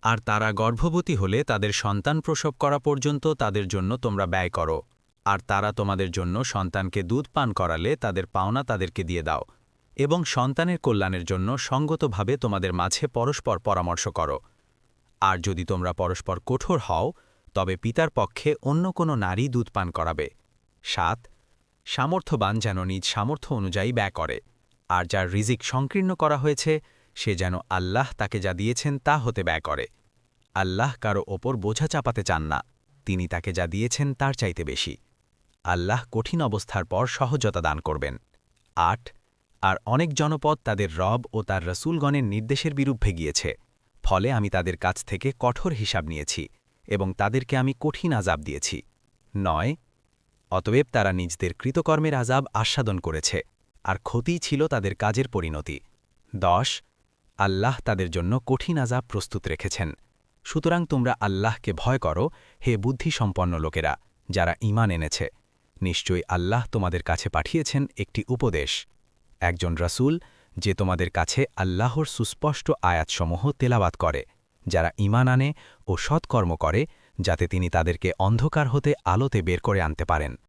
আর তারা গর্ভবতী হলে তাদের সন্তান প্রসব করা পর্যন্ত তাদের জন্য তোমরা ব্যয় করো। আর তারা তোমাদের জন্য সন্তানকে দুধ পান করালে তাদের পাওনা তাদেরকে দিয়ে দাও। এবং সন্তানের কল্যাণের জন্য সঙ্গতভাবে তোমাদের মাঝে পরস্পর পরামর্শ করো। আর যদি তোমরা পরস্পর কঠোর হও, তবে পিতার পক্ষে অন্য কোনো নারী দুধ পান করাবে। ৭ সামর্থ্যবান যেন নিজ সামর্থ্য অনুযায়ী ব্যয় করে। আর যার রিজিক সংকীর্ণ করা হয়েছে, সে যেন আল্লাহ তাকে যা দিয়েছেন তা হতে ব্যয় করে। আল্লাহ কারো ওপর বোঝা চাপাতে চান না, তিনি তাকে যা দিয়েছেন তার চাইতে বেশি। আল্লাহ কঠিন অবস্থার পর সহজতা দান করবেন। ৮ আর অনেক জনপদ তাদের রব ও তার রসুলগণের নির্দেশের বিরুদ্ধে গিয়েছে, ফলে আমি তাদের কাছ থেকে কঠোর হিসাব নিয়েছি এবং তাদেরকে আমি কঠিন আযাব দিয়েছি। ৯ অতএব তারা নিজদের কৃতকর্মের আযাব আস্বাদন করেছে, আর ক্ষতিই ছিল তাদের কাজের পরিণতি। ১০ আল্লাহ তাদের জন্য কঠিন আযাব প্রস্তুত রেখেছেন। সুতরাং তোমরা আল্লাহকে ভয় করো, হে বুদ্ধিসম্পন্ন লোকেরা, যারা ঈমান এনেছে। নিশ্চয়ই আল্লাহ তোমাদের কাছে পাঠিয়েছেন একটি উপদেশ, একজন রাসূল, যে তোমাদের কাছে আল্লাহর সুস্পষ্ট আয়াতসমূহ তেলাওয়াত করে, যারা ঈমান আনে ও সৎকর্ম করে, যাতে তিনি তাদেরকে অন্ধকার হতে আলোতে বের করে আনতে পারেন।